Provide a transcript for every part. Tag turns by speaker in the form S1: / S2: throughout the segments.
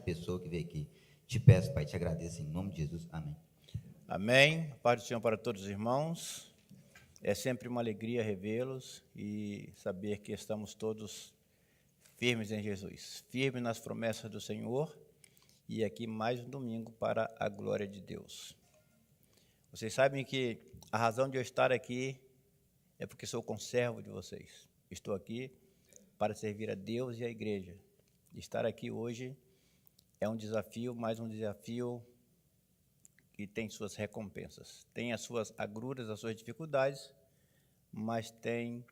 S1: pessoa que veio aqui. Te peço, Pai, te agradeço em nome de Jesus. Amém.
S2: Amém. Paz do Senhor para todos os irmãos. É sempre uma alegria revê-los e saber que estamos todos firmes em Jesus, firmes nas promessas do Senhor, e aqui mais um domingo para a glória de Deus. Vocês sabem que a razão de eu estar aqui é porque sou conservo de vocês. Estou aqui para servir a Deus e a igreja. Estar aqui hoje é um desafio, mais um desafio que tem suas recompensas. Tem as suas agruras, as suas dificuldades, mas tem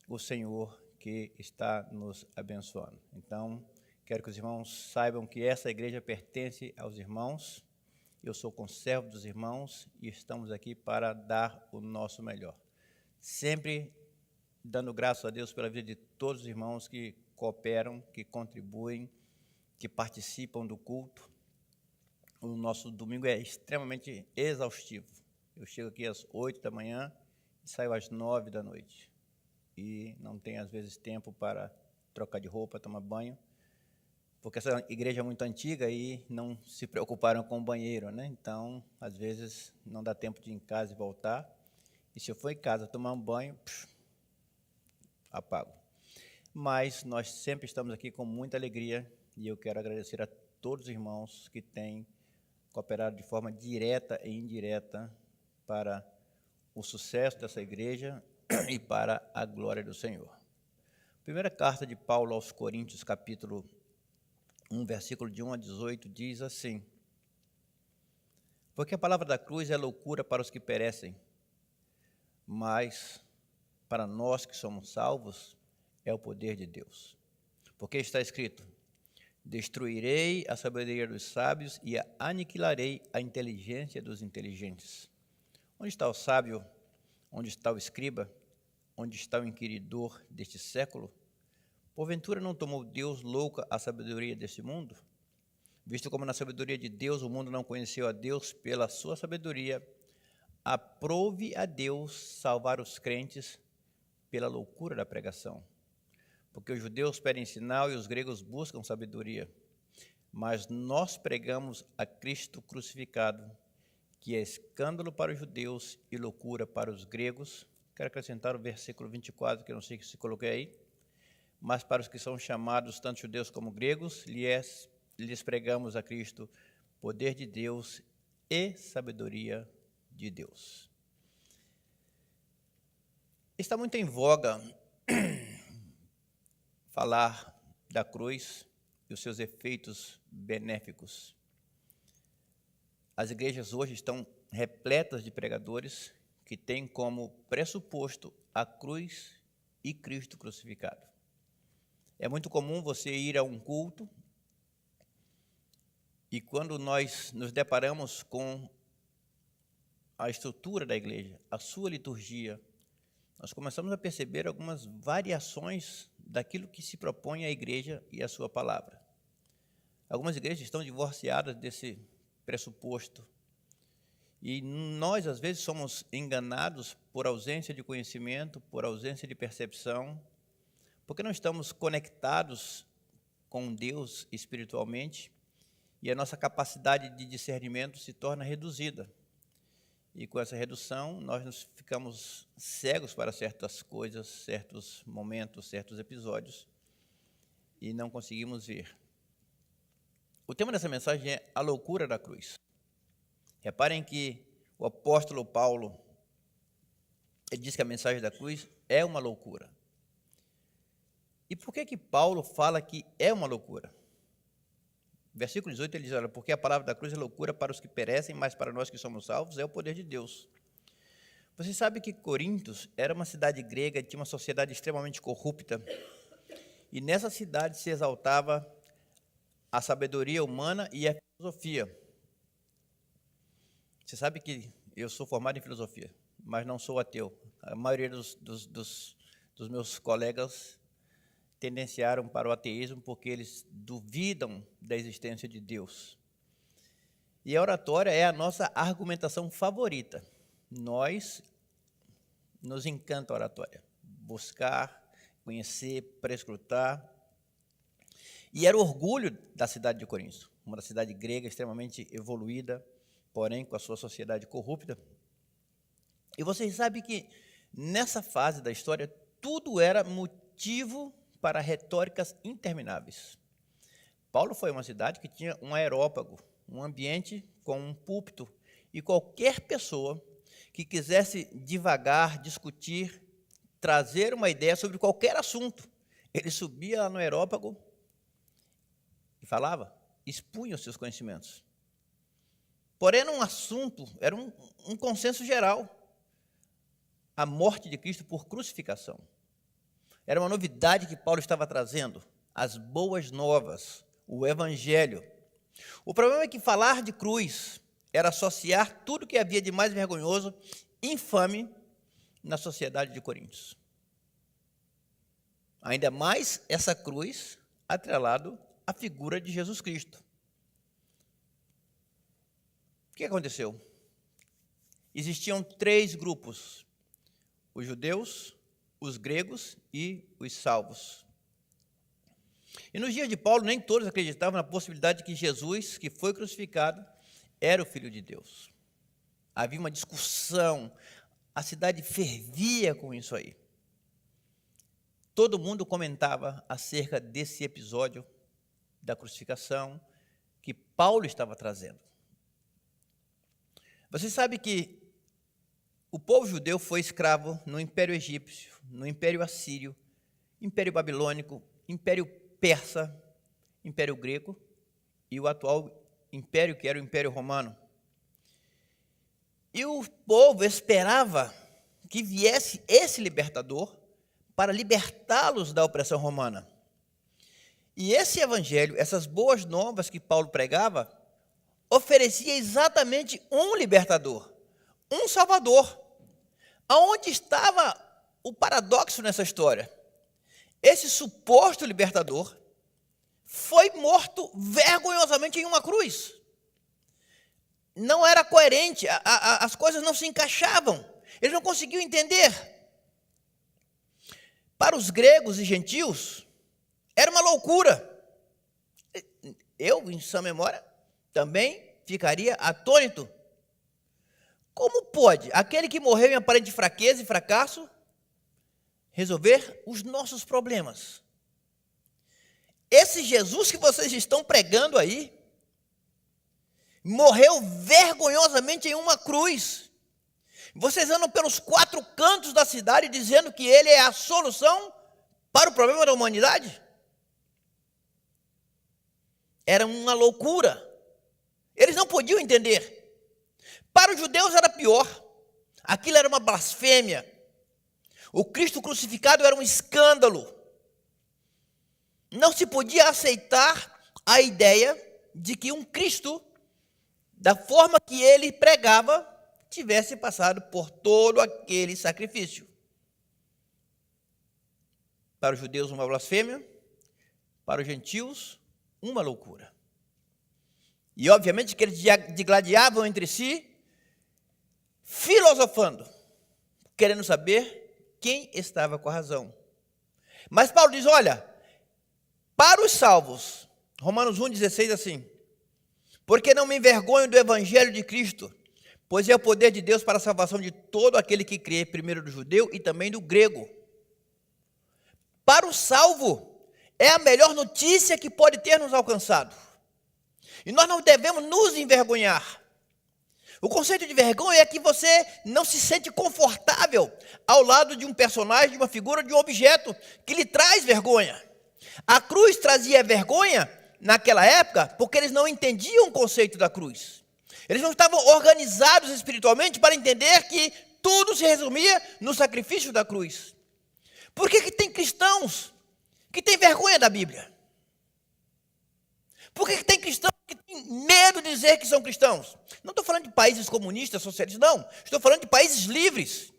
S2: o Senhor que está nos abençoando. Então, quero que os irmãos saibam que essa igreja pertence aos irmãos. Eu sou conservo dos irmãos e estamos aqui para dar o nosso melhor. Sempre dando graças a Deus pela vida de todos os irmãos que cooperam, que contribuem, que participam do culto. O nosso domingo é extremamente exaustivo. Eu chego aqui às 8 da manhã e saio às 9 da noite. E não tenho, às vezes, tempo para trocar de roupa, tomar banho, porque essa igreja é muito antiga e não se preocuparam com o banheiro, né? Então, às vezes, não dá tempo de ir em casa e voltar. E se eu for em casa tomar um banho, apago. Mas nós sempre estamos aqui com muita alegria e eu quero agradecer a todos os irmãos que têm cooperado de forma direta e indireta para o sucesso dessa igreja e para a glória do Senhor. Primeira carta de Paulo aos Coríntios, capítulo 1, versículo de 1 a 18, diz assim: porque a palavra da cruz é loucura para os que perecem, mas para nós que somos salvos é o poder de Deus. Porque está escrito: destruirei a sabedoria dos sábios e aniquilarei a inteligência dos inteligentes. Onde está o sábio? Onde está o escriba? Onde está o inquiridor deste século? Porventura não tomou Deus louca a sabedoria deste mundo? Visto como na sabedoria de Deus o mundo não conheceu a Deus pela sua sabedoria, aprove a Deus salvar os crentes pela loucura da pregação. Porque os judeus pedem sinal e os gregos buscam sabedoria. Mas nós pregamos a Cristo crucificado, que é escândalo para os judeus e loucura para os gregos. Quero acrescentar o versículo 24, que eu não sei se coloquei aí. Mas para os que são chamados, tanto judeus como gregos, lhes pregamos a Cristo, poder de Deus e sabedoria de Deus. Está muito em voga falar da cruz e os seus efeitos benéficos. As igrejas hoje estão repletas de pregadores que têm como pressuposto a cruz e Cristo crucificado. É muito comum você ir a um culto e quando nós nos deparamos com a estrutura da igreja, a sua liturgia, nós começamos a perceber algumas variações daquilo que se propõe a igreja e a sua palavra. Algumas igrejas estão divorciadas desse pressuposto. E nós, às vezes, somos enganados por ausência de conhecimento, por ausência de percepção, porque não estamos conectados com Deus espiritualmente e a nossa capacidade de discernimento se torna reduzida. E com essa redução, nós ficamos cegos para certas coisas, certos momentos, certos episódios, e não conseguimos ver. O tema dessa mensagem é a loucura da cruz. Reparem que o apóstolo Paulo, ele diz que a mensagem da cruz é uma loucura. E por que Paulo fala que é uma loucura? Versículo 18 ele diz, olha, porque a palavra da cruz é loucura para os que perecem, mas para nós que somos salvos é o poder de Deus. Você sabe que Corinto era uma cidade grega, tinha uma sociedade extremamente corrupta, e nessa cidade se exaltava a sabedoria humana e a filosofia. Você sabe que eu sou formado em filosofia, mas não sou ateu. A maioria dos meus colegas tendenciaram para o ateísmo porque eles duvidam da existência de Deus. E a oratória é a nossa argumentação favorita. Nos encanta a oratória. Buscar, conhecer, prescrutar. e era o orgulho da cidade de Corinto, uma cidade grega extremamente evoluída, porém com a sua sociedade corrupta. E vocês sabem que nessa fase da história tudo era motivo para retóricas intermináveis. Paulo foi uma cidade que tinha um aerópago, um ambiente com um púlpito, e qualquer pessoa que quisesse divagar, discutir, trazer uma ideia sobre qualquer assunto, ele subia lá no aerópago e falava, expunha os seus conhecimentos. Porém, era um assunto, era um consenso geral, a morte de Cristo por crucificação. Era uma novidade que Paulo estava trazendo, as boas novas, o evangelho. O problema é que falar de cruz era associar tudo que havia de mais vergonhoso, infame, na sociedade de Corinto. Ainda mais essa cruz atrelado à figura de Jesus Cristo. O que aconteceu? Existiam 3 grupos, os judeus, os gregos e os salvos. E nos dias de Paulo, nem todos acreditavam na possibilidade de que Jesus, que foi crucificado, era o Filho de Deus. Havia uma discussão, a cidade fervia com isso aí. Todo mundo comentava acerca desse episódio da crucificação que Paulo estava trazendo. Você sabe que o povo judeu foi escravo no Império Egípcio, no Império Assírio, Império Babilônico, Império Persa, Império Grego e o atual Império, que era o Império Romano. E o povo esperava que viesse esse libertador para libertá-los da opressão romana. E esse evangelho, essas boas novas que Paulo pregava, oferecia exatamente um libertador, um salvador. Aonde estava o paradoxo nessa história? Esse suposto libertador foi morto vergonhosamente em uma cruz. Não era coerente, as coisas não se encaixavam. Eles não conseguiam entender. Para os gregos e gentios, era uma loucura. Eu, em sã memória, também ficaria atônito. Como pode aquele que morreu em aparente fraqueza e fracasso resolver os nossos problemas? Esse Jesus que vocês estão pregando aí, morreu vergonhosamente em uma cruz. Vocês andam pelos 4 cantos da cidade dizendo que ele é a solução para o problema da humanidade? Era uma loucura. Eles não podiam entender. Para os judeus era pior. Aquilo era uma blasfêmia. O Cristo crucificado era um escândalo. Não se podia aceitar a ideia de que um Cristo, da forma que ele pregava, tivesse passado por todo aquele sacrifício. Para os judeus, uma blasfêmia. Para os gentios, uma loucura. E, obviamente, que eles digladiavam entre si, filosofando, querendo saber quem estava com a razão. Mas Paulo diz, olha, para os salvos, Romanos 1,16 assim, porque não me envergonho do evangelho de Cristo, pois é o poder de Deus para a salvação de todo aquele que crê, primeiro do judeu e também do grego. Para o salvo, é a melhor notícia que pode ter nos alcançado. E nós não devemos nos envergonhar. O conceito de vergonha é que você não se sente confortável ao lado de um personagem, de uma figura, de um objeto que lhe traz vergonha. A cruz trazia vergonha naquela época porque eles não entendiam o conceito da cruz. Eles não estavam organizados espiritualmente para entender que tudo se resumia no sacrifício da cruz. Por que tem cristãos que têm vergonha da Bíblia? Por que tem cristãos que têm medo de dizer que são cristãos? Não estou falando de países comunistas, socialistas, não. Estou falando de países livres,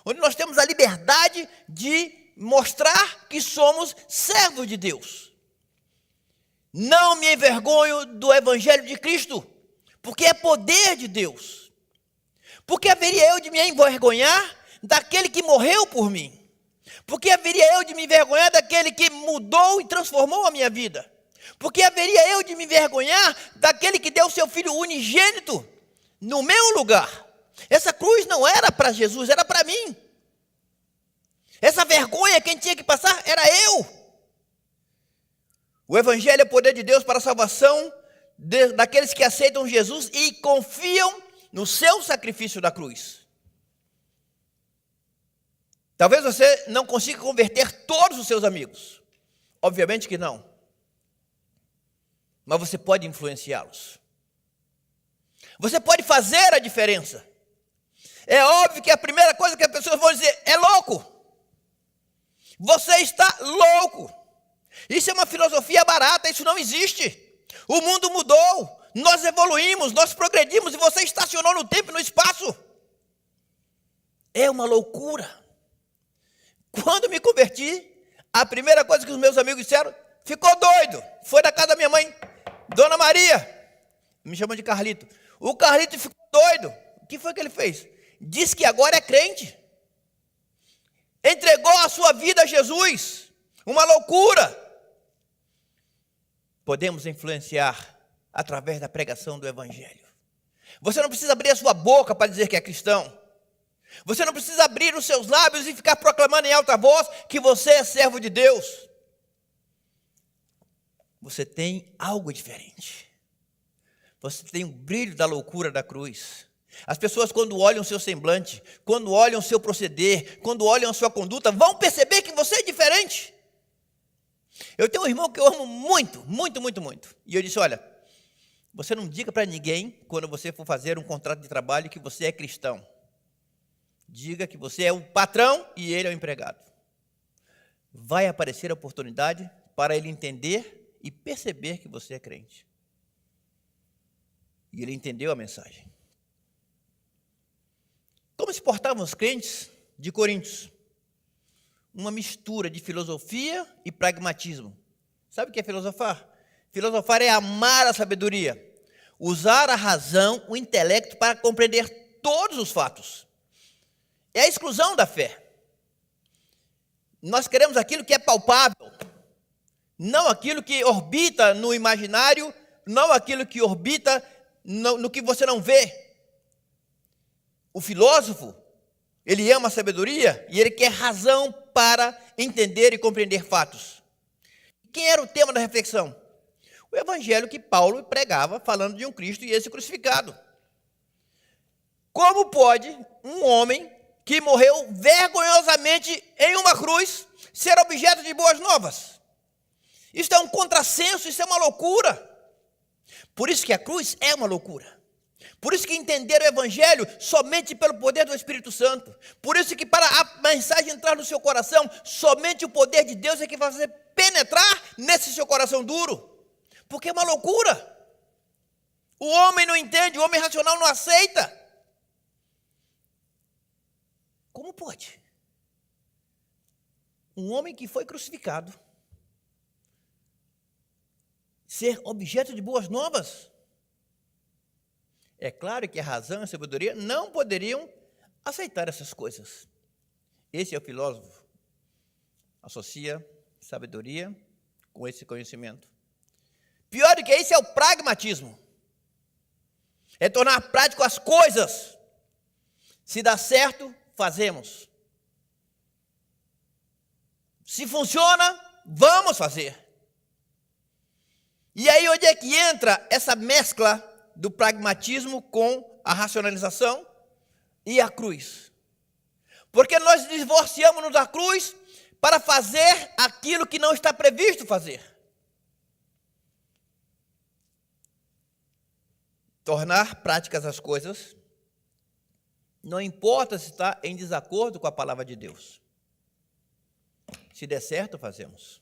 S2: onde nós temos a liberdade de mostrar que somos servos de Deus. Não me envergonho do evangelho de Cristo, porque é poder de Deus. Porque haveria eu de me envergonhar daquele que morreu por mim? Porque haveria eu de me envergonhar daquele que mudou e transformou a minha vida? Porque haveria eu de me envergonhar daquele que deu o seu filho unigênito no meu lugar. Essa cruz não era para Jesus, era para mim. Essa vergonha quem tinha que passar era eu. O Evangelho é o poder de Deus para a salvação daqueles que aceitam Jesus e confiam no seu sacrifício da cruz. Talvez você não consiga converter todos os seus amigos. Obviamente que não. Mas você pode influenciá-los. Você pode fazer a diferença. É óbvio que a primeira coisa que as pessoas vão dizer é louco. Você está louco. Isso é uma filosofia barata, isso não existe. O mundo mudou, nós evoluímos, nós progredimos e você estacionou no tempo e no espaço. É uma loucura. Quando me converti, a primeira coisa que os meus amigos disseram, ficou doido. Foi na casa da minha mãe, Dona Maria, me chamam de Carlito. O Carlito ficou doido. O que foi que ele fez? Diz que agora é crente. Entregou a sua vida a Jesus. Uma loucura. Podemos influenciar através da pregação do Evangelho. Você não precisa abrir a sua boca para dizer que é cristão. Você não precisa abrir os seus lábios e ficar proclamando em alta voz que você é servo de Deus. Você tem algo diferente. Você tem o brilho da loucura da cruz. As pessoas, quando olham o seu semblante, quando olham o seu proceder, quando olham a sua conduta, vão perceber que você é diferente. Eu tenho um irmão que eu amo muito, muito, muito, muito. E eu disse, olha, você não diga para ninguém, quando você for fazer um contrato de trabalho, que você é cristão. Diga que você é o patrão e ele é o empregado. Vai aparecer a oportunidade para ele entender e perceber que você é crente. E ele entendeu a mensagem. Como se portavam os crentes de Coríntios? Uma mistura de filosofia e pragmatismo. Sabe o que é filosofar? Filosofar é amar a sabedoria, usar a razão, o intelecto para compreender todos os fatos. É a exclusão da fé. Nós queremos aquilo que é palpável, não aquilo que orbita no imaginário, não aquilo que orbita no que você não vê. O filósofo, ele ama a sabedoria e ele quer razão para entender e compreender fatos. Quem era o tema da reflexão? O evangelho que Paulo pregava, falando de um Cristo e esse crucificado. Como pode um homem que morreu vergonhosamente em uma cruz ser objeto de boas novas? Isso é um contrassenso, isso é uma loucura. Por isso que a cruz é uma loucura. Por isso que entender o Evangelho somente pelo poder do Espírito Santo. Por isso que para a mensagem entrar no seu coração, somente o poder de Deus é que vai fazer penetrar nesse seu coração duro. Porque é uma loucura. O homem não entende, o homem racional não aceita. Como pode? Um homem que foi crucificado ser objeto de boas novas? É claro que a razão e a sabedoria não poderiam aceitar essas coisas. Esse é o filósofo. Associa sabedoria com esse conhecimento. Pior do que isso é o pragmatismo. É tornar prático as coisas. Se dá certo, fazemos. Se funciona, vamos fazer. E aí onde é que entra essa mescla do pragmatismo com a racionalização e a cruz? Porque nós divorciamos-nos da cruz para fazer aquilo que não está previsto fazer. Tornar práticas as coisas, não importa se está em desacordo com a palavra de Deus. Se der certo, fazemos.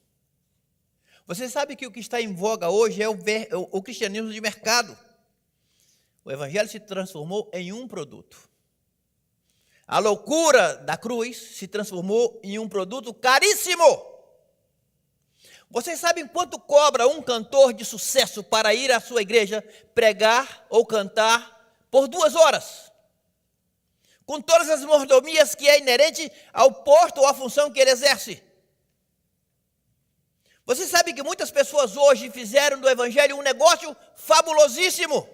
S2: Você sabe que o que está em voga hoje é o cristianismo de mercado. O evangelho se transformou em um produto. A loucura da cruz se transformou em um produto caríssimo. Vocês sabem quanto cobra um cantor de sucesso para ir à sua igreja pregar ou cantar por 2 horas? Com todas as mordomias que é inerente ao posto ou à função que ele exerce. Você sabe que muitas pessoas hoje fizeram do evangelho um negócio fabulosíssimo.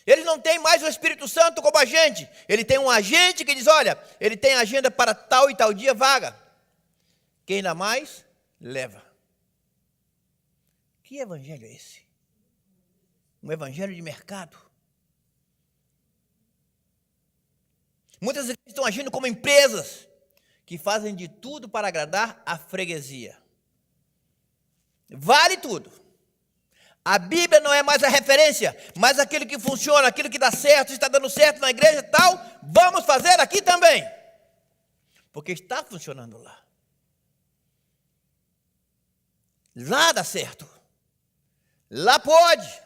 S2: Eles não têm mais o Espírito Santo como agente. Ele tem um agente que diz, olha, ele tem agenda para tal e tal dia vaga. Quem dá mais, leva. Que evangelho é esse? Um evangelho de mercado. Muitas igrejas estão agindo como empresas que fazem de tudo para agradar a freguesia. Vale tudo. A Bíblia não é mais a referência, mas aquilo que funciona, aquilo que dá certo, está dando certo na igreja e tal, vamos fazer aqui também. Porque está funcionando lá. Lá dá certo. Lá pode.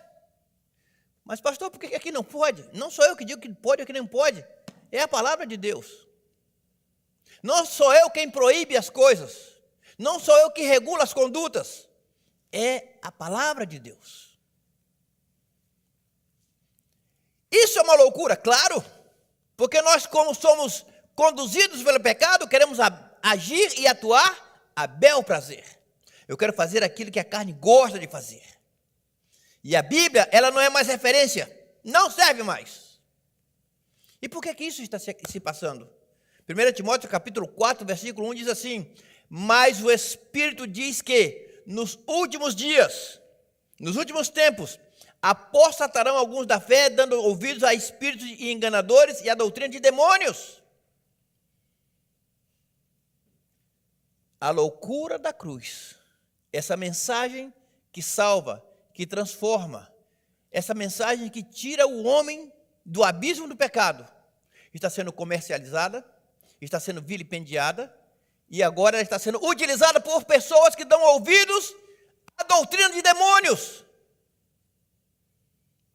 S2: Mas pastor, por que aqui não pode? Não sou eu que digo que pode ou que não pode. É a palavra de Deus. Não sou eu quem proíbe as coisas. Não sou eu que regula as condutas. É a palavra de Deus. Isso é uma loucura, claro, porque nós, como somos conduzidos pelo pecado, queremos agir e atuar a bel prazer. Eu quero fazer aquilo que a carne gosta de fazer. E a Bíblia, ela não é mais referência, não serve mais. E por que isso está se passando? 1 Timóteo capítulo 4, versículo 1 diz assim, mas o Espírito diz que nos últimos dias, nos últimos tempos, apostatarão alguns da fé, dando ouvidos a espíritos enganadores e a doutrina de demônios. A loucura da cruz, essa mensagem que salva, que transforma, essa mensagem que tira o homem do abismo do pecado, está sendo comercializada, está sendo vilipendiada, e agora ela está sendo utilizada por pessoas que dão ouvidos à doutrina de demônios.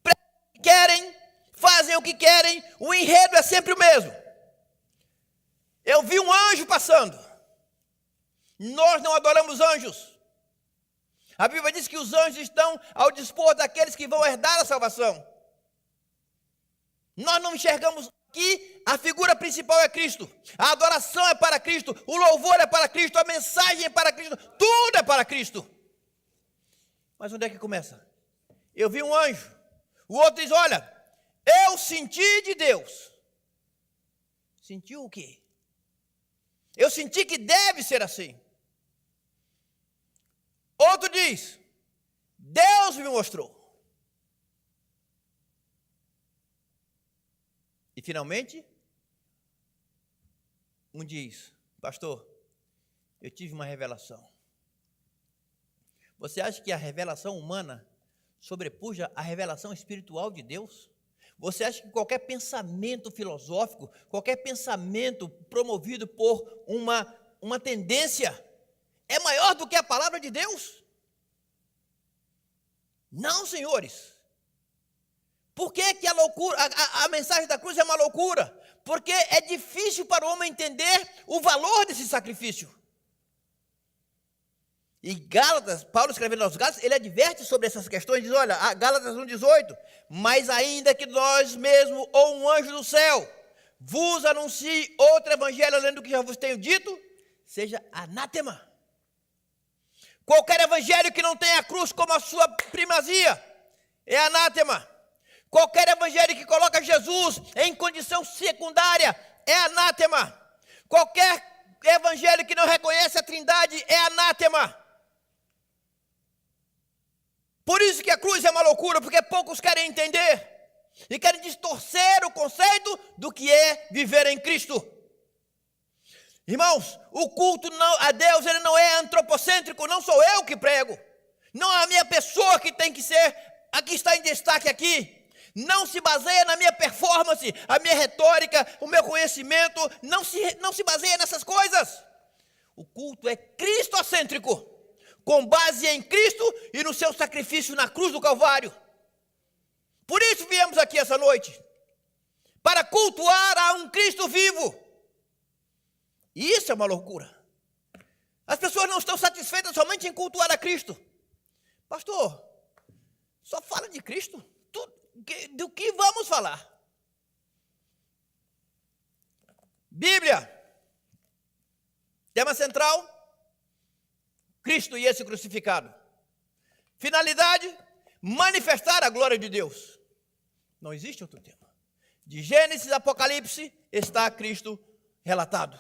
S2: Pregam o que querem, fazem o que querem, o enredo é sempre o mesmo. Eu vi um anjo passando. Nós não adoramos anjos. A Bíblia diz que os anjos estão ao dispor daqueles que vão herdar a salvação. Nós não enxergamos aqui, a figura principal é Cristo. A adoração é para Cristo, o louvor é para Cristo, a mensagem é para Cristo, tudo é para Cristo. Mas onde é que começa? Eu vi um anjo, o outro diz, olha, eu senti de Deus. Sentiu o quê? Eu senti que deve ser assim. Outro diz, Deus me mostrou. E finalmente, um diz, pastor, eu tive uma revelação. Você acha que a revelação humana sobrepuja a revelação espiritual de Deus? Você acha que qualquer pensamento filosófico, qualquer pensamento promovido por uma tendência é maior do que a palavra de Deus? Não, senhores. Por que a loucura, a mensagem da cruz é uma loucura? Porque é difícil para o homem entender o valor desse sacrifício. E Gálatas, Paulo escrevendo aos Gálatas, ele adverte sobre essas questões, diz, olha, Gálatas 1,18, mas ainda que nós mesmos, ou um anjo do céu, vos anuncie outro evangelho, além do que já vos tenho dito, seja anátema. Qualquer evangelho que não tenha a cruz como a sua primazia, é anátema. Qualquer evangelho que coloca Jesus em condição secundária é anátema. Qualquer evangelho que não reconhece a Trindade é anátema. Por isso que a cruz é uma loucura, porque poucos querem entender e querem distorcer o conceito do que é viver em Cristo. Irmãos, o culto a Deus, ele não é antropocêntrico, não sou eu que prego. Não é a minha pessoa que tem que ser a que está em destaque aqui. Não se baseia na minha performance, a minha retórica, o meu conhecimento, não se baseia nessas coisas. O culto é cristocêntrico, com base em Cristo e no seu sacrifício na cruz do Calvário. Por isso viemos aqui essa noite, para cultuar a um Cristo vivo. E isso é uma loucura. As pessoas não estão satisfeitas somente em cultuar a Cristo. Pastor, só fala de Cristo? Do que vamos falar? Bíblia, tema central, Cristo e esse crucificado. Finalidade, manifestar a glória de Deus. Não existe outro tema. De Gênesis a Apocalipse está Cristo relatado.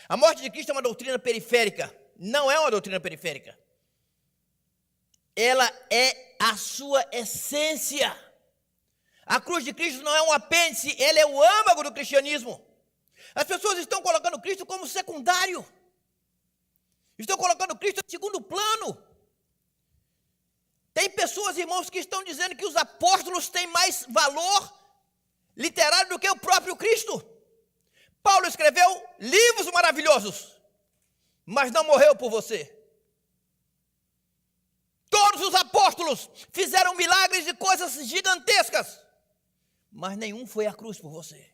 S2: A morte de Cristo é uma doutrina periférica. Não é uma doutrina periférica. Ela é a sua essência. A cruz de Cristo não é um apêndice, ele é o âmago do cristianismo. As pessoas estão colocando Cristo como secundário. Estão colocando Cristo em segundo plano. Tem pessoas, irmãos, que estão dizendo que os apóstolos têm mais valor literário do que o próprio Cristo. Paulo escreveu livros maravilhosos, mas não morreu por você. Todos os apóstolos fizeram milagres e coisas gigantescas, mas nenhum foi à cruz por você.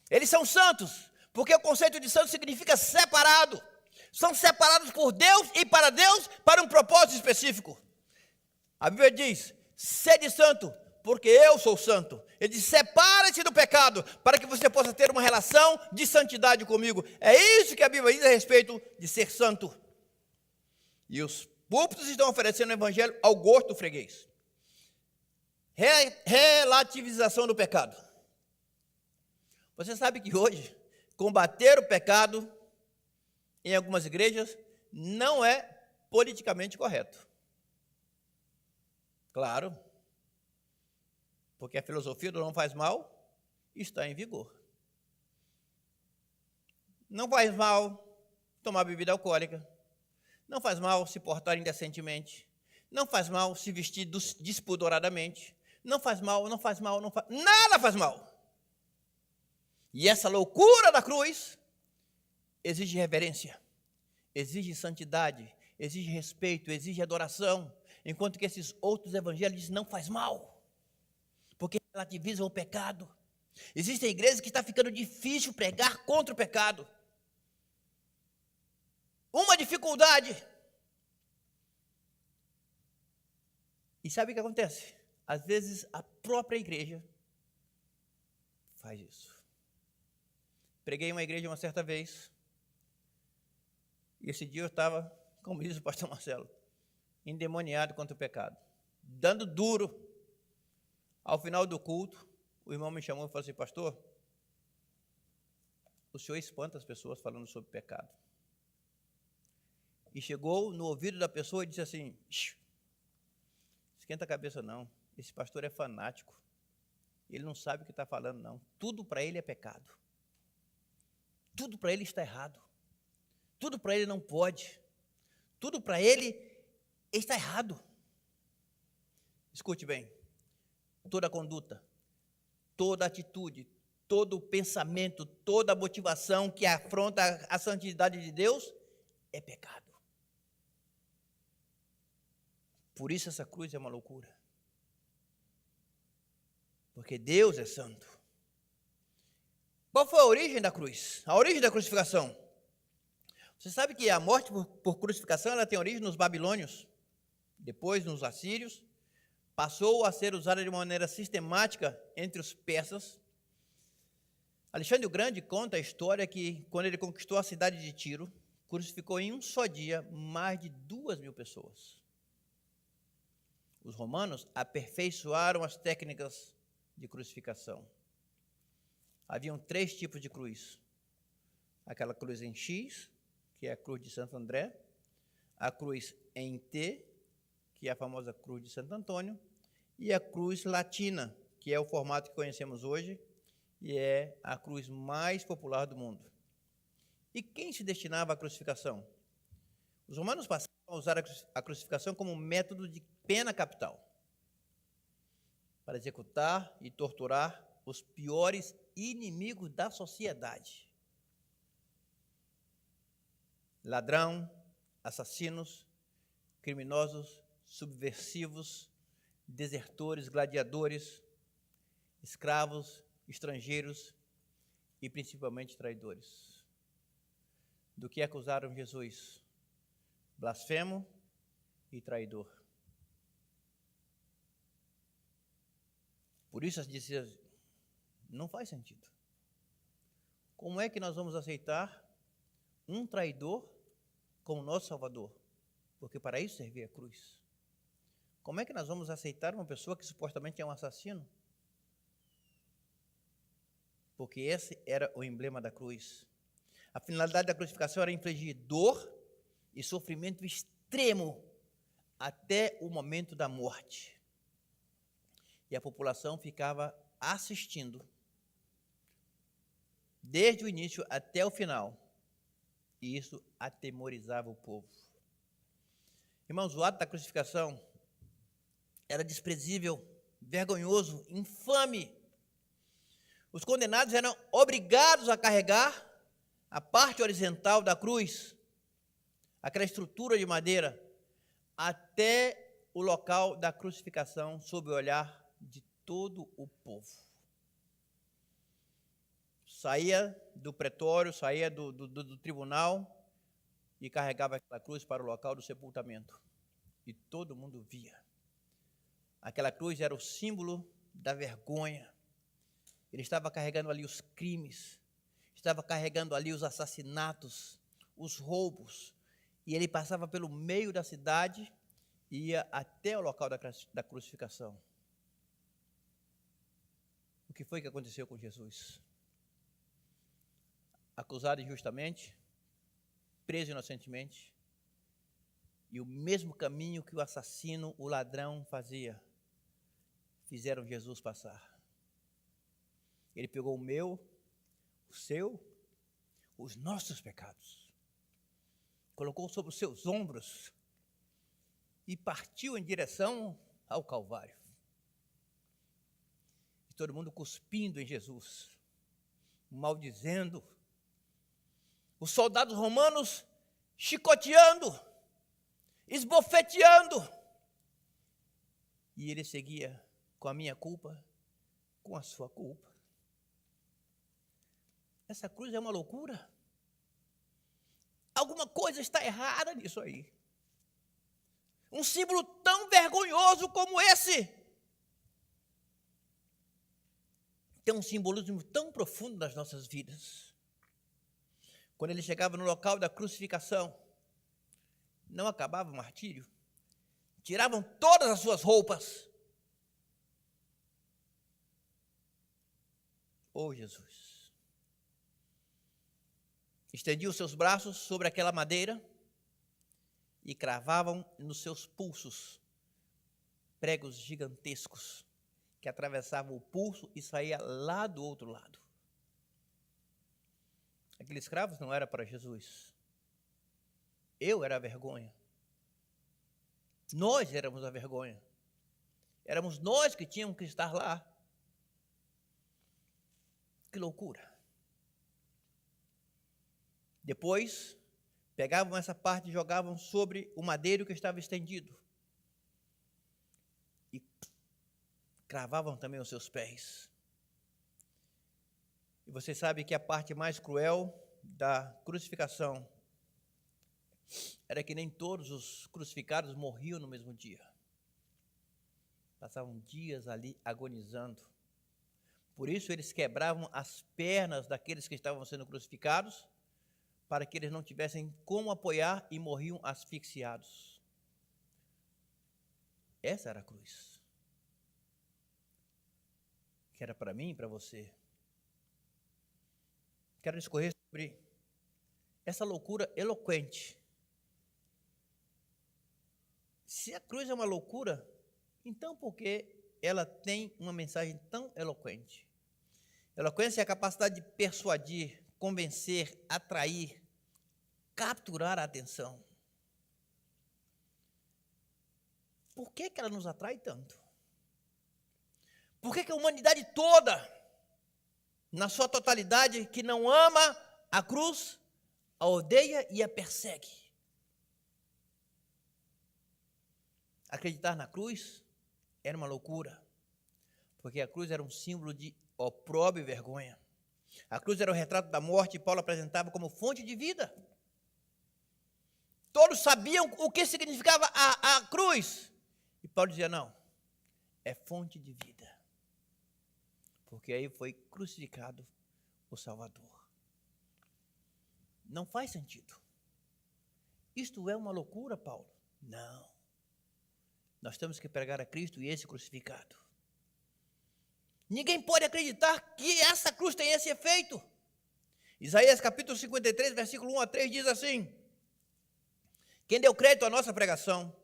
S2: Eles são santos, porque o conceito de santo significa separado. São separados por Deus e para um propósito específico. A Bíblia diz, sede santo, porque eu sou santo. Ele diz, separe-se do pecado, para que você possa ter uma relação de santidade comigo. É isso que a Bíblia diz a respeito de ser santo. E os púlpitos estão oferecendo o evangelho ao gosto do freguês. Relativização do pecado. Você sabe que hoje, combater o pecado em algumas igrejas não é politicamente correto. Claro, porque a filosofia do não faz mal está em vigor. Não faz mal tomar bebida alcoólica, não faz mal se portar indecentemente, não faz mal se vestir despoderadamente, nada faz mal. E essa loucura da cruz exige reverência, exige santidade, exige respeito, exige adoração, enquanto que esses outros evangelhos dizem não faz mal, porque relativizam o pecado. Existem igrejas que está ficando difícil pregar contra o pecado. Uma dificuldade. E sabe o que acontece? Às vezes a própria igreja faz isso. Preguei em uma igreja uma certa vez, e esse dia eu estava, como diz o pastor Marcelo, endemoniado contra o pecado, dando duro. Ao final do culto, o irmão me chamou e falou assim, pastor, o senhor espanta as pessoas falando sobre pecado. E chegou no ouvido da pessoa e disse assim, esquenta a cabeça não, esse pastor é fanático, ele não sabe o que está falando não, tudo para ele é pecado, tudo para ele está errado, tudo para ele não pode, tudo para ele está errado. Escute bem, toda conduta, toda atitude, todo pensamento, toda motivação que afronta a santidade de Deus é pecado. Por isso essa cruz é uma loucura. Porque Deus é santo. Qual foi a origem da cruz? A origem da crucificação. Você sabe que a morte por crucificação ela tem origem nos babilônios, depois nos assírios, passou a ser usada de maneira sistemática entre os persas. Alexandre o Grande conta a história que, quando ele conquistou a cidade de Tiro, crucificou em um só dia mais de 2.000 pessoas. Os romanos aperfeiçoaram as técnicas de crucificação. Haviam 3 tipos de cruz. Aquela cruz em X, que é a cruz de Santo André, a cruz em T, que é a famosa cruz de Santo Antônio, e a cruz latina, que é o formato que conhecemos hoje, e é a cruz mais popular do mundo. E quem se destinava à crucificação? Os romanos passaram a usar a crucificação como método de pena capital, para executar e torturar os piores inimigos da sociedade. Ladrão, assassinos, criminosos, subversivos, desertores, gladiadores, escravos, estrangeiros e principalmente traidores. Do que acusaram Jesus? Blasfemo e traidor. Por isso as dizem, não faz sentido. Como é que nós vamos aceitar um traidor como nosso Salvador, porque para isso servia a cruz. Como é que nós vamos aceitar uma pessoa que supostamente é um assassino? Porque esse era o emblema da cruz. A finalidade da crucificação era infligir dor e sofrimento extremo até o momento da morte. E a população ficava assistindo, desde o início até o final. E isso atemorizava o povo. Irmãos, o ato da crucificação era desprezível, vergonhoso, infame. Os condenados eram obrigados a carregar a parte horizontal da cruz, aquela estrutura de madeira, até o local da crucificação, sob o olhar de todo o povo. Saía do pretório, saía do tribunal e carregava aquela cruz para o local do sepultamento. E todo mundo via. Aquela cruz era o símbolo da vergonha. Ele estava carregando ali os crimes, estava carregando ali os assassinatos, os roubos. E ele passava pelo meio da cidade e ia até o local da crucificação. O que foi que aconteceu com Jesus? Acusado injustamente, preso inocentemente, e o mesmo caminho que o assassino, o ladrão fazia, fizeram Jesus passar. Ele pegou o meu, o seu, os nossos pecados, colocou sobre os seus ombros e partiu em direção ao Calvário. E todo mundo cuspindo em Jesus, maldizendo, os soldados romanos chicoteando, esbofeteando. E ele seguia com a minha culpa, com a sua culpa. Essa cruz é uma loucura. Alguma coisa está errada nisso aí. Um símbolo tão vergonhoso como esse tem um simbolismo tão profundo nas nossas vidas. Quando ele chegava no local da crucificação, não acabava o martírio. Tiravam todas as suas roupas. Oh, Jesus. Estendiam os seus braços sobre aquela madeira e cravavam nos seus pulsos pregos gigantescos que atravessavam o pulso e saía lá do outro lado. Aqueles cravos não era para Jesus. Eu era a vergonha. Nós éramos a vergonha. Éramos nós que tínhamos que estar lá. Que loucura. Depois, pegavam essa parte e jogavam sobre o madeiro que estava estendido. E cravavam também os seus pés. E você sabe que a parte mais cruel da crucificação era que nem todos os crucificados morriam no mesmo dia. Passavam dias ali agonizando. Por isso eles quebravam as pernas daqueles que estavam sendo crucificados, para que eles não tivessem como apoiar e morriam asfixiados. Essa era a cruz. Que era para mim e para você. Quero discorrer sobre essa loucura eloquente. Se a cruz é uma loucura, então por que ela tem uma mensagem tão eloquente? Eloquência é a capacidade de persuadir, convencer, atrair, capturar a atenção. Por que ela nos atrai tanto? Por que a humanidade toda, na sua totalidade, que não ama a cruz, a odeia e a persegue? Acreditar na cruz era uma loucura, porque a cruz era um símbolo de opróbrio e vergonha. A cruz era o retrato da morte e Paulo apresentava como fonte de vida. Todos sabiam o que significava a cruz. E Paulo dizia, não, é fonte de vida. Porque aí foi crucificado o Salvador. Não faz sentido. Isto é uma loucura, Paulo? Não. Nós temos que pregar a Cristo e esse crucificado. Ninguém pode acreditar que essa cruz tem esse efeito. Isaías capítulo 53, versículo 1 a 3 diz assim: quem deu crédito à nossa pregação,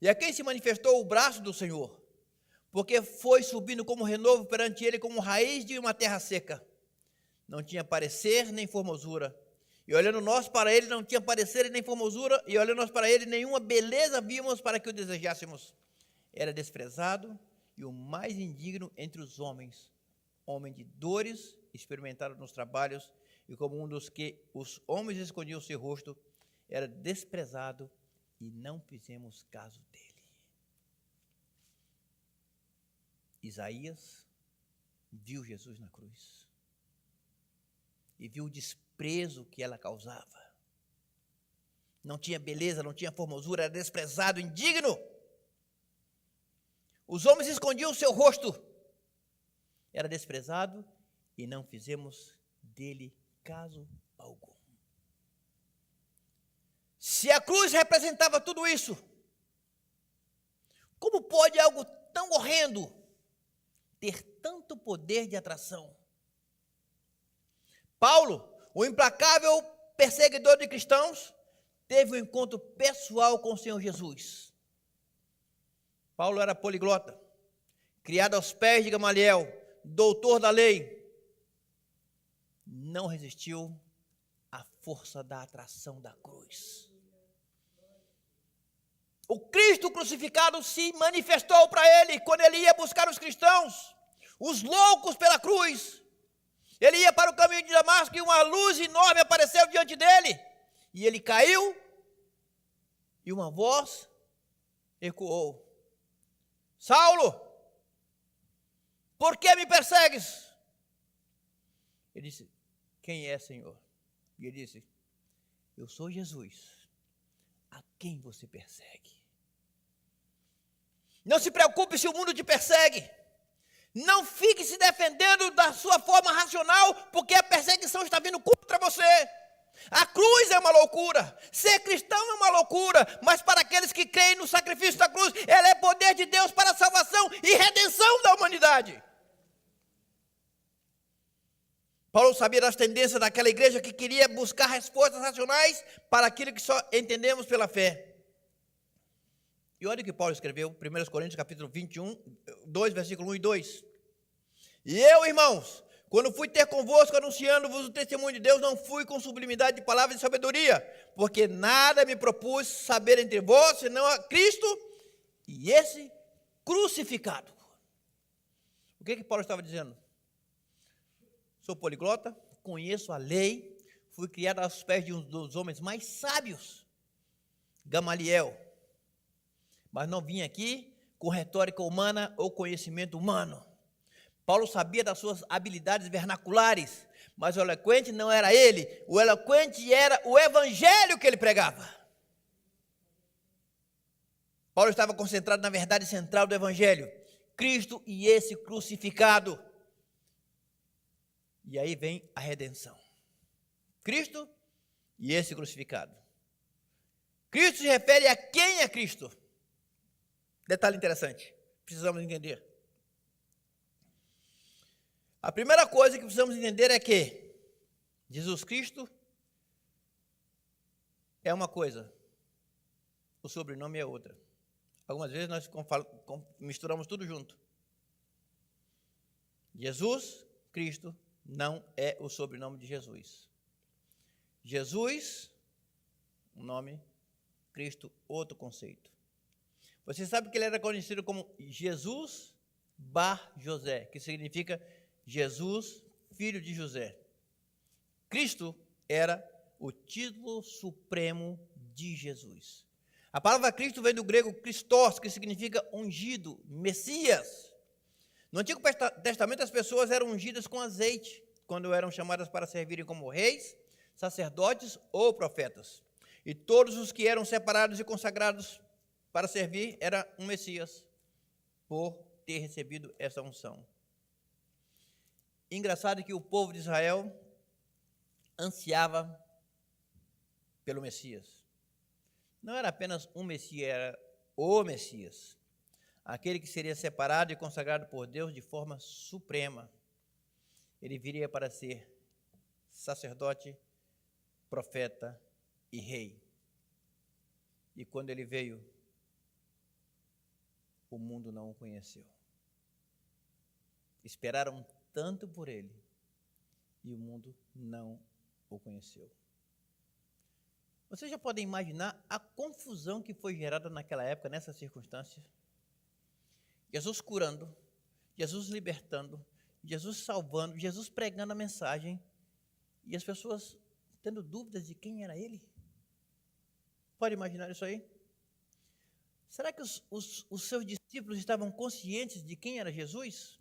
S2: e a quem se manifestou o braço do Senhor, porque foi subindo como renovo perante ele, como raiz de uma terra seca. Não tinha parecer nem formosura. E olhando nós para ele, não tinha parecer nem formosura, e olhando nós para ele, nenhuma beleza vimos para que o desejássemos. Era desprezado e o mais indigno entre os homens, homem de dores, experimentado nos trabalhos, e como um dos que os homens escondiam o seu rosto, era desprezado e não fizemos caso dele. Isaías viu Jesus na cruz e viu o desprezo que ela causava. Não tinha beleza, não tinha formosura, era desprezado, indigno. Os homens escondiam o seu rosto, era desprezado e não fizemos dele caso algum. Se a cruz representava tudo isso, como pode algo tão horrendo ter tanto poder de atração? Paulo, o implacável perseguidor de cristãos, teve um encontro pessoal com o Senhor Jesus. Paulo era poliglota, criado aos pés de Gamaliel, doutor da lei. Não resistiu à força da atração da cruz. O Cristo crucificado se manifestou para ele quando ele ia buscar os cristãos, os loucos pela cruz. Ele ia para o caminho de Damasco e uma luz enorme apareceu diante dele. E ele caiu e uma voz ecoou: Saulo, por que me persegues? Ele disse: quem é, Senhor? E ele disse: eu sou Jesus, a quem você persegue. Não se preocupe se o mundo te persegue. Não fique se defendendo da sua forma racional, porque a perseguição está vindo contra você. A cruz é uma loucura, ser cristão é uma loucura, mas para aqueles que creem no sacrifício da cruz, ela é poder de Deus para a salvação e redenção da humanidade. Paulo sabia das tendências daquela igreja que queria buscar respostas racionais para aquilo que só entendemos pela fé. E olha o que Paulo escreveu, 1 Coríntios capítulo 21, 2, versículo 1 e 2. E eu, irmãos, quando fui ter convosco anunciando-vos o testemunho de Deus, não fui com sublimidade de palavras de sabedoria, porque nada me propus saber entre vós, senão a Cristo e esse crucificado. O que Paulo estava dizendo? Sou poliglota, conheço a lei, fui criado aos pés de um dos homens mais sábios, Gamaliel. Mas não vim aqui com retórica humana ou conhecimento humano. Paulo sabia das suas habilidades vernaculares, mas o eloquente não era ele, o eloquente era o evangelho que ele pregava. Paulo estava concentrado na verdade central do evangelho, Cristo e esse crucificado. E aí vem a redenção. Cristo e esse crucificado. Cristo se refere a quem é Cristo. Detalhe interessante, precisamos entender. A primeira coisa que precisamos entender é que Jesus Cristo é uma coisa, o sobrenome é outra. Algumas vezes nós misturamos tudo junto. Jesus Cristo não é o sobrenome de Jesus. Jesus, um nome, Cristo, outro conceito. Você sabe que ele era conhecido como Jesus Bar José, que significa Jesus, filho de José. Cristo era o título supremo de Jesus. A palavra Cristo vem do grego Christos, que significa ungido, Messias. No Antigo Testamento as pessoas eram ungidas com azeite, quando eram chamadas para servirem como reis, sacerdotes ou profetas. E todos os que eram separados e consagrados para servir era um Messias, por ter recebido essa unção. Engraçado que o povo de Israel ansiava pelo Messias. não era apenas um Messias, era o Messias, aquele que seria separado e consagrado por Deus de forma suprema. Ele viria para ser sacerdote, profeta e rei. E quando ele veio, o mundo não o conheceu. Esperaram tanto por ele e o mundo não o conheceu. Vocês já podem imaginar a confusão que foi gerada naquela época, nessa circunstância? Jesus curando, Jesus libertando, Jesus salvando, Jesus pregando a mensagem e as pessoas tendo dúvidas de quem era ele. Pode imaginar isso aí? Será que os seus discípulos estavam conscientes de quem era Jesus?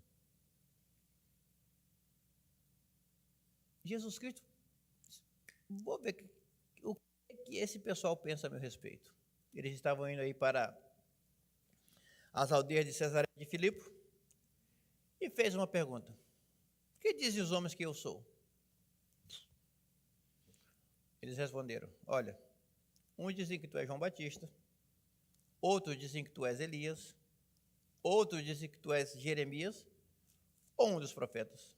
S2: Jesus Cristo, vou ver o que esse pessoal pensa a meu respeito. Eles estavam indo aí para as aldeias de Cesareia de Filipe e fez uma pergunta: que dizem os homens que eu sou? Eles responderam: olha, uns dizem que tu és João Batista, outros dizem que tu és Elias, outros dizem que tu és Jeremias ou um dos profetas.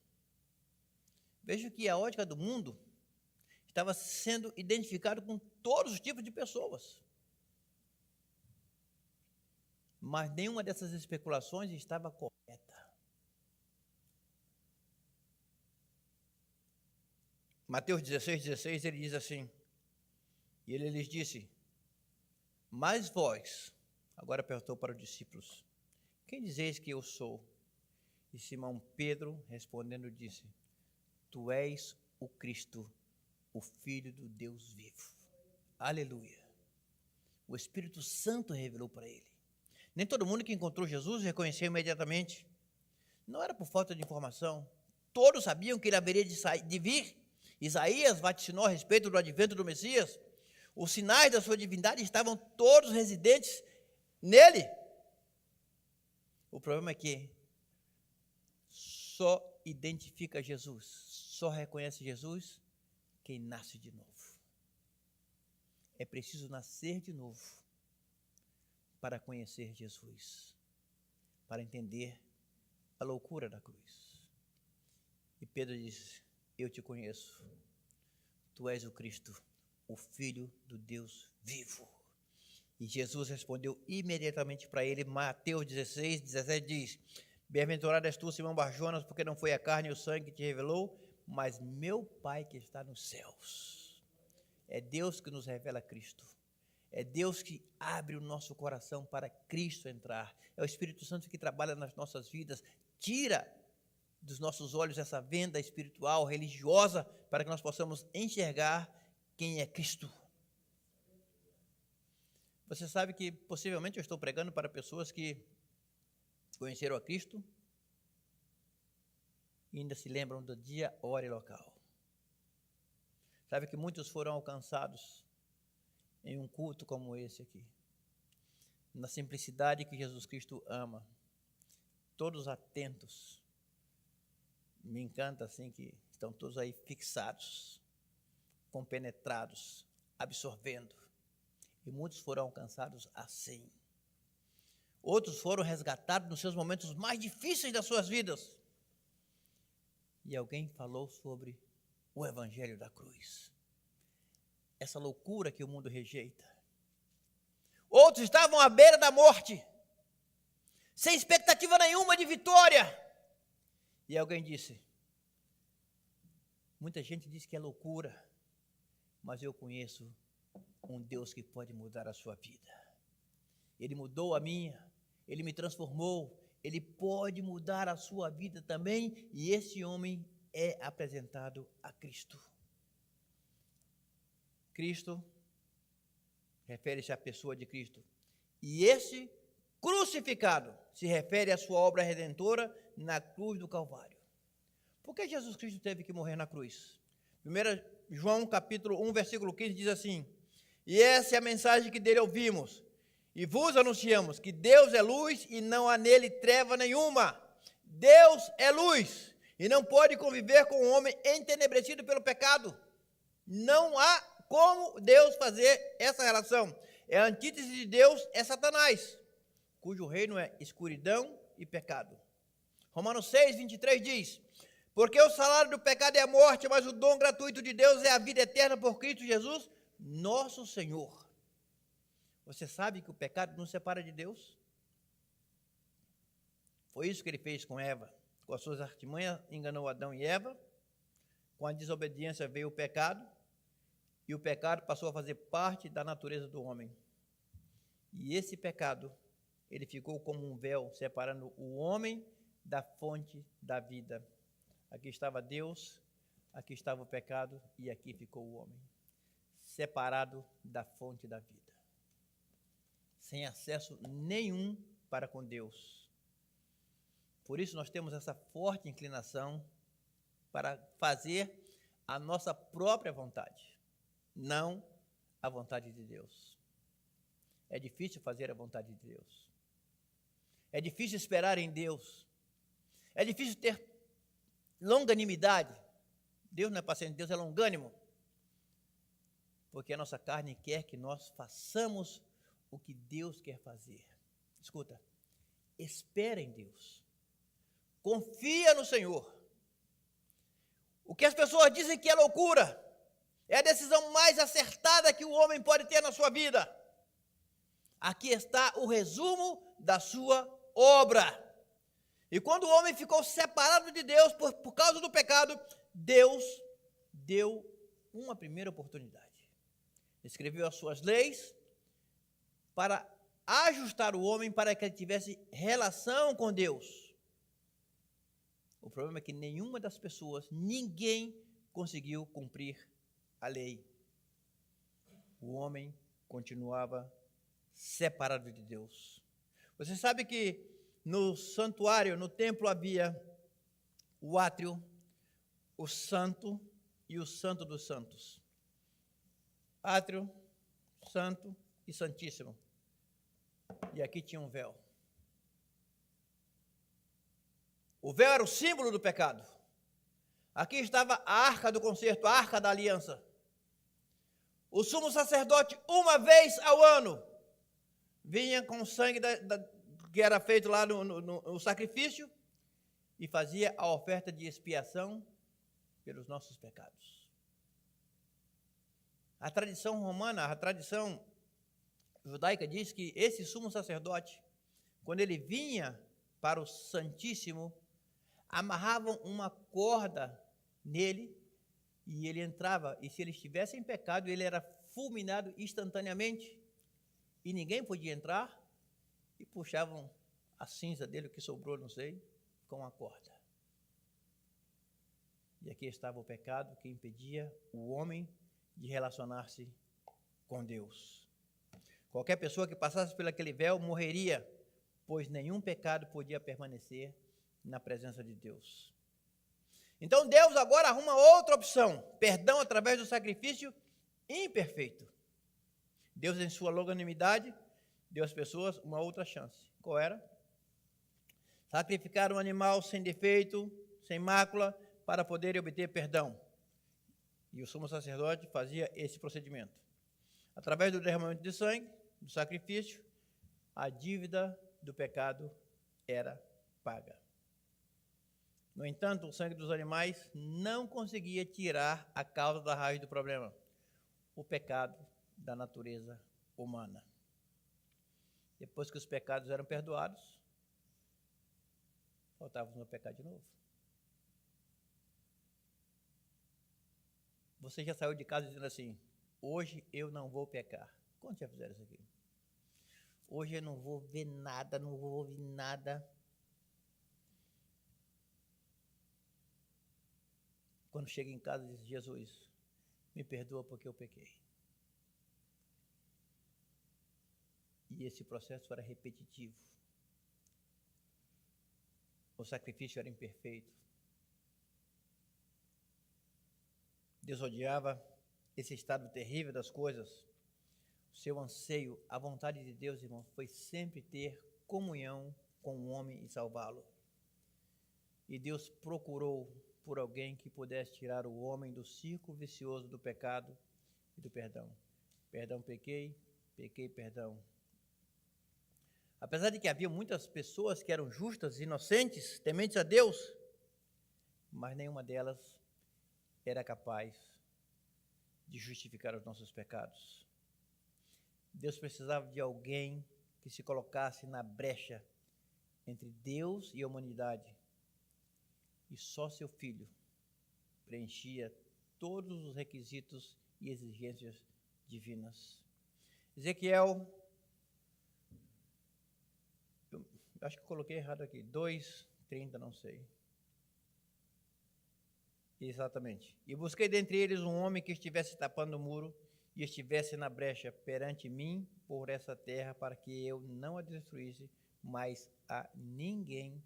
S2: Veja que a ótica do mundo estava sendo identificado com todos os tipos de pessoas. Mas nenhuma dessas especulações estava correta. Mateus 16, ele diz assim, e ele lhes disse: mas vós, agora perguntou para os discípulos, quem dizeis que eu sou? E Simão Pedro, respondendo, disse: tu és o Cristo, o Filho do Deus vivo. Aleluia. O Espírito Santo revelou para ele. Nem todo mundo que encontrou Jesus reconheceu imediatamente. Não era por falta de informação. Todos sabiam que ele haveria de vir. Isaías vaticinou a respeito do advento do Messias. Os sinais da sua divindade estavam todos residentes nele. O problema é que só identifica Jesus, só reconhece Jesus quem nasce de novo. É preciso nascer de novo para conhecer Jesus, para entender a loucura da cruz. E Pedro diz: eu te conheço, tu és o Cristo, o Filho do Deus vivo. E Jesus respondeu imediatamente para ele. Mateus 16:17 diz: bem-aventurado és tu, Simão Barjonas, porque não foi a carne e o sangue que te revelou, mas meu Pai que está nos céus. É Deus que nos revela Cristo. É Deus que abre o nosso coração para Cristo entrar. É o Espírito Santo que trabalha nas nossas vidas, tira dos nossos olhos essa venda espiritual, religiosa, para que nós possamos enxergar quem é Cristo. Você sabe que possivelmente eu estou pregando para pessoas que conheceram a Cristo e ainda se lembram do dia, hora e local. Sabe que muitos foram alcançados em um culto como esse aqui, na simplicidade que Jesus Cristo ama, todos atentos. Me encanta assim que estão todos aí fixados, compenetrados, absorvendo. E muitos foram alcançados assim. Outros foram resgatados nos seus momentos mais difíceis das suas vidas. E alguém falou sobre o evangelho da cruz. Essa loucura que o mundo rejeita. Outros estavam à beira da morte, sem expectativa nenhuma de vitória. E alguém disse: muita gente diz que é loucura, mas eu conheço um Deus que pode mudar a sua vida. Ele mudou a minha, ele me transformou, ele pode mudar a sua vida também, e esse homem é apresentado a Cristo. Cristo refere-se à pessoa de Cristo, e esse crucificado se refere à sua obra redentora na cruz do Calvário. Por que Jesus Cristo teve que morrer na cruz? 1 João capítulo 1, versículo 15 diz assim: e essa é a mensagem que dele ouvimos, e vos anunciamos, que Deus é luz e não há nele treva nenhuma. Deus é luz e não pode conviver com o homem entenebrecido pelo pecado. Não há como Deus fazer essa relação. é a antítese de Deus, é Satanás, cujo reino é escuridão e pecado. Romanos 6, 23 diz: porque o salário do pecado é a morte, mas o dom gratuito de Deus é a vida eterna por Cristo Jesus, nosso Senhor. Você sabe que o pecado nos separa de Deus? Foi isso que ele fez com Eva. Com as suas artimanhas, enganou Adão e Eva. Com a desobediência veio o pecado. E o pecado passou a fazer parte da natureza do homem. E esse pecado, ele ficou como um véu, separando o homem da fonte da vida. Aqui estava Deus, aqui estava o pecado, e aqui ficou o homem, separado da fonte da vida, sem acesso nenhum para com Deus. Por isso nós temos essa forte inclinação para fazer a nossa própria vontade, não a vontade de Deus. É difícil fazer a vontade de Deus. É difícil esperar em Deus. É difícil ter longanimidade. Deus não é paciente, Deus é longânimo. Porque a nossa carne quer que nós façamos o que Deus quer fazer. Escuta, espera em Deus. Confia no Senhor. O que as pessoas dizem que é loucura, é a decisão mais acertada que o homem pode ter na sua vida. Aqui está o resumo da sua obra. E quando o homem ficou separado de Deus por causa do pecado, Deus deu uma primeira oportunidade. Escreveu as suas leis para ajustar o homem para que ele tivesse relação com Deus. O problema é que nenhuma das pessoas, ninguém conseguiu cumprir a lei. O homem continuava separado de Deus. Você sabe que no santuário, no templo, havia o átrio, o santo e o santo dos santos. Átrio, santo e santíssimo. E aqui tinha um véu. O véu era o símbolo do pecado. Aqui estava a arca do concerto, a arca da aliança. O sumo sacerdote, uma vez ao ano, vinha com o sangue que era feito lá no sacrifício e fazia a oferta de expiação pelos nossos pecados. A tradição romana, a tradição judaica diz que esse sumo sacerdote, quando ele vinha para o Santíssimo, amarravam uma corda nele e ele entrava, e se ele estivesse em pecado, ele era fulminado instantaneamente e ninguém podia entrar, e puxavam a cinza dele, o que sobrou, não sei, com a corda. E aqui estava o pecado que impedia o homem de relacionar-se com Deus. Qualquer pessoa que passasse por aquele véu morreria, pois nenhum pecado podia permanecer na presença de Deus. Então Deus agora arruma outra opção, perdão através do sacrifício imperfeito. Deus, em sua longanimidade, deu às pessoas uma outra chance. Qual era? Sacrificar um animal sem defeito, sem mácula, para poder obter perdão. E o sumo sacerdote fazia esse procedimento. Através do derramamento de sangue, do sacrifício, a dívida do pecado era paga. No entanto, o sangue dos animais não conseguia tirar a causa da raiz do problema, o pecado da natureza humana. Depois que os pecados eram perdoados, faltava no pecar de novo. Você já saiu de casa dizendo assim: hoje eu não vou pecar. Quantos já fizeram isso aqui? Hoje eu não vou ver nada, não vou ouvir nada. Quando chega em casa, diz: Jesus, me perdoa porque eu pequei. E esse processo era repetitivo. O sacrifício era imperfeito. Deus odiava esse estado terrível das coisas. O seu anseio, a vontade de Deus, irmão, foi sempre ter comunhão com o homem e salvá-lo. E Deus procurou por alguém que pudesse tirar o homem do círculo vicioso do pecado e do perdão. Perdão, pequei, pequei, perdão. Apesar de que havia muitas pessoas que eram justas, inocentes, tementes a Deus, mas nenhuma delas era capaz de justificar os nossos pecados. Deus precisava de alguém que se colocasse na brecha entre Deus e a humanidade. E só seu Filho preenchia todos os requisitos e exigências divinas. Ezequiel, eu acho que eu coloquei errado aqui, 2:30, não sei. Exatamente. E busquei dentre eles um homem que estivesse tapando o muro e estivesse na brecha perante mim por essa terra, para que eu não a destruísse, mas a ninguém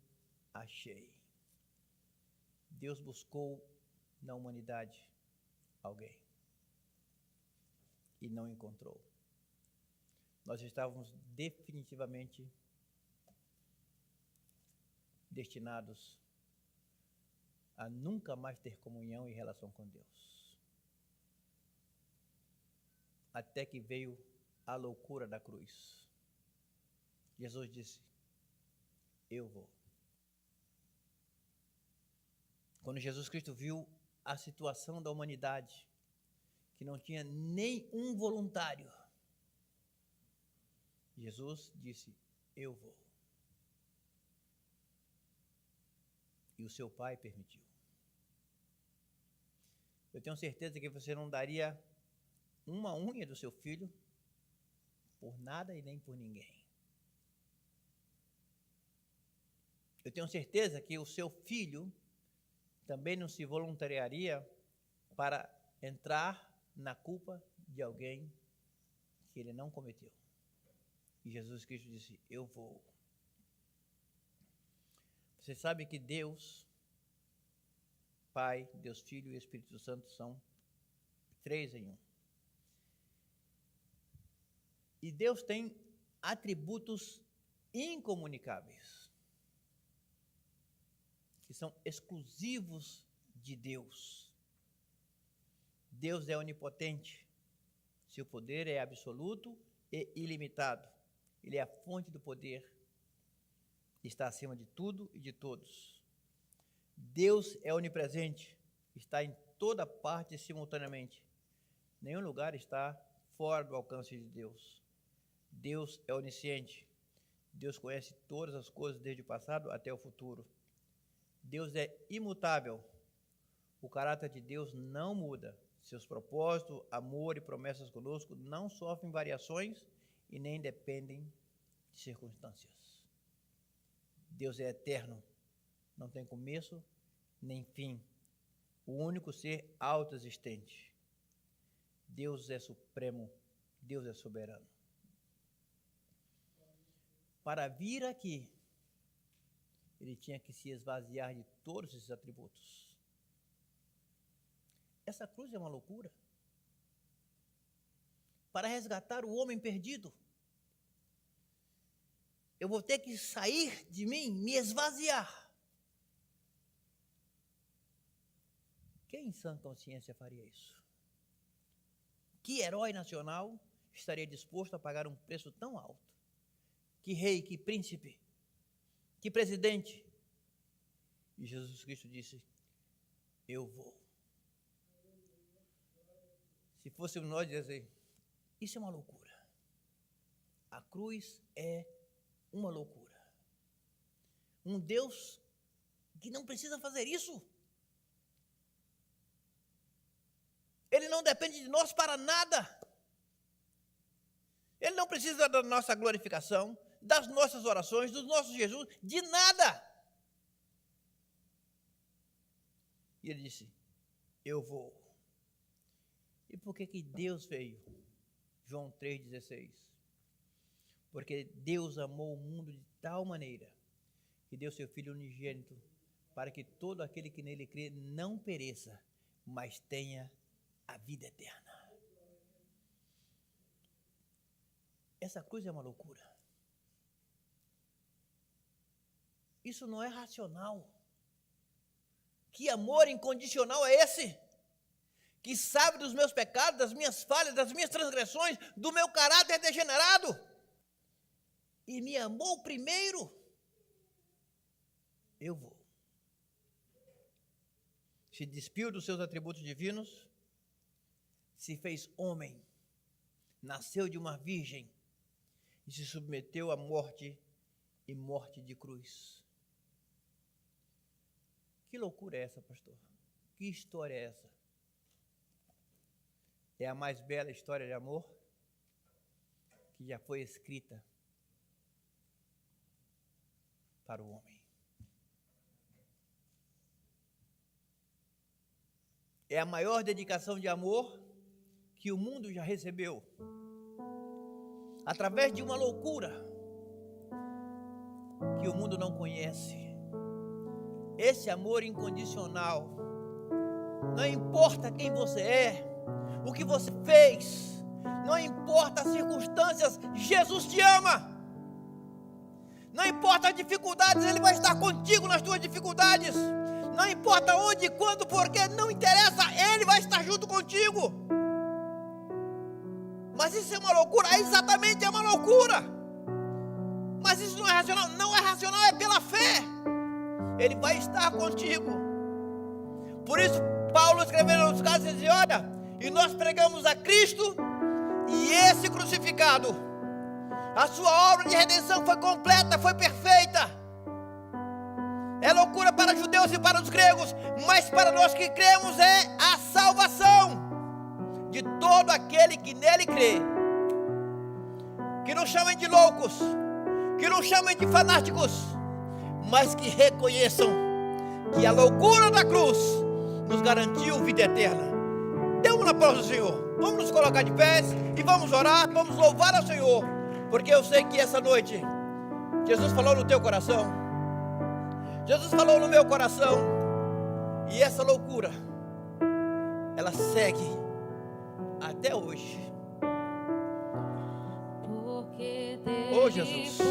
S2: achei. Deus buscou na humanidade alguém e não encontrou. Nós estávamos definitivamente destinados a nunca mais ter comunhão e relação com Deus. Até que veio a loucura da cruz. Jesus disse: eu vou. Quando Jesus Cristo viu a situação da humanidade, que não tinha nenhum voluntário, Jesus disse: eu vou. E o seu pai permitiu. Eu tenho certeza que você não daria uma unha do seu filho por nada e nem por ninguém. Eu tenho certeza que o seu filho também não se voluntariaria para entrar na culpa de alguém que ele não cometeu. E Jesus Cristo disse: eu vou. Você sabe que Deus, Pai, Deus Filho e Espírito Santo são 3 em 1. E Deus tem atributos incomunicáveis, que são exclusivos de Deus. Deus é onipotente, seu poder é absoluto e ilimitado. Ele é a fonte do poder, está acima de tudo e de todos. Deus é onipresente, está em toda parte simultaneamente. Nenhum lugar está fora do alcance de Deus. Deus é onisciente. Deus conhece todas as coisas desde o passado até o futuro. Deus é imutável. O caráter de Deus não muda. Seus propósitos, amor e promessas conosco não sofrem variações e nem dependem de circunstâncias. Deus é eterno, não tem começo nem fim, o único ser autoexistente. Deus é supremo, Deus é soberano. Para vir aqui, ele tinha que se esvaziar de todos esses atributos. Essa cruz é uma loucura. Para resgatar o homem perdido, eu vou ter que sair de mim, me esvaziar. Quem em sã consciência faria isso? Que herói nacional estaria disposto a pagar um preço tão alto? Que rei, que príncipe, que presidente? E Jesus Cristo disse: eu vou. Se fôssemos nós dizer, isso é uma loucura. A cruz é uma loucura. Um Deus que não precisa fazer isso. Ele não depende de nós para nada. Ele não precisa da nossa glorificação, das nossas orações, dos nossos jejuns, de nada. E ele disse: eu vou. E por que Deus veio? João 3,16. Porque Deus amou o mundo de tal maneira que deu seu Filho unigênito, para que todo aquele que nele crê não pereça, mas tenha a vida eterna. Essa cruz é uma loucura. Isso não é racional. Que amor incondicional é esse? que sabe dos meus pecados, das minhas falhas, das minhas transgressões, do meu caráter degenerado, e me amou primeiro, eu vou. Se despiu dos seus atributos divinos, se fez homem, nasceu de uma virgem e se submeteu à morte e morte de cruz. Que loucura é essa, pastor? Que história é essa? É a mais bela história de amor que já foi escrita para o homem. É a maior dedicação de amor que o mundo já recebeu. Através de uma loucura que o mundo não conhece. Esse amor incondicional. Não importa quem você é, o que você fez, não importa as circunstâncias, Jesus te ama. Não importa as dificuldades, Ele vai estar contigo nas tuas dificuldades. Não importa onde, quando, porque, não interessa, Ele vai estar junto contigo. Mas isso é uma loucura, exatamente é uma loucura. Mas isso não é racional, não é racional, é pela fé. Ele vai estar contigo. Por isso, Paulo escrevendo nos casos, diz: olha, e nós pregamos a Cristo e esse crucificado. A sua obra de redenção foi completa, foi perfeita. É loucura para os judeus e para os gregos, mas para nós que cremos é a salvação de todo aquele que nele crê. Que não chamem de loucos, que não chamem de fanáticos, mas que reconheçam que a loucura da cruz nos garantiu vida eterna. Dê um aplauso ao Senhor. Vamos nos colocar de pés e vamos orar, vamos louvar ao Senhor, porque eu sei que essa noite Jesus falou no teu coração, Jesus falou no meu coração, e essa loucura ela segue até hoje. Oh Jesus,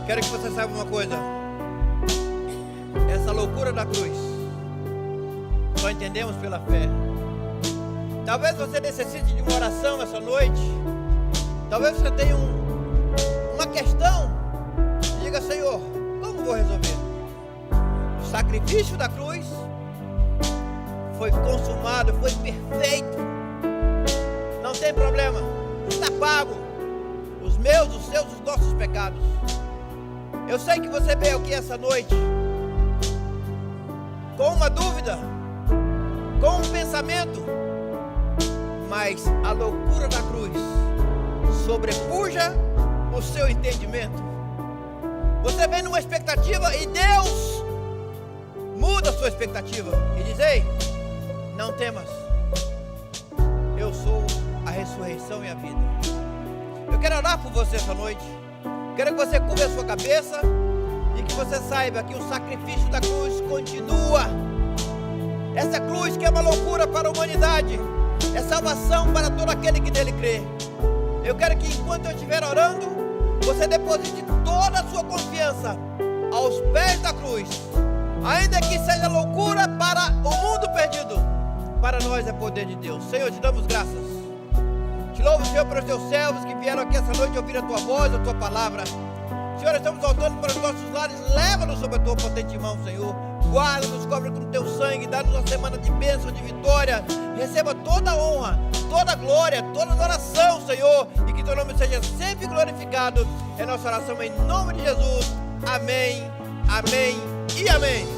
S2: quero que você saiba uma coisa. Essa loucura da cruz só entendemos pela fé. Talvez você necessite de uma oração essa noite. Talvez você tenha uma questão. Diga: Senhor, como vou resolver? O sacrifício da cruz foi consumado, foi perfeito. Não tem problema, está pago. Os meus, os seus, os nossos pecados. Eu sei que você veio aqui essa noite com uma dúvida, com um pensamento, mas a loucura da cruz sobrepuja o seu entendimento. Você vem numa expectativa e Deus muda a sua expectativa e diz: ei, não temas, eu sou a ressurreição e a vida. Eu quero orar por você essa noite. Quero que você cubra a sua cabeça e que você saiba que o sacrifício da cruz continua. Essa cruz que é uma loucura para a humanidade é salvação para todo aquele que nele crê. Eu quero que enquanto eu estiver orando, você deposite toda a sua confiança aos pés da cruz. Ainda que seja loucura para o mundo perdido, para nós é poder de Deus. Senhor, te damos graças. Te louvo, Senhor, para os teus servos que vieram aqui essa noite ouvir a tua voz, a tua palavra. Senhor, estamos voltando para os nossos lares. Leva-nos sob a tua potente mão, Senhor. Guarda-nos, cobre com o teu sangue. e dá-nos uma semana de bênção, de vitória. Receba toda a honra, toda a glória, toda a adoração, Senhor, e que teu nome seja sempre glorificado. É nossa oração em nome de Jesus. Amém, amém e amém.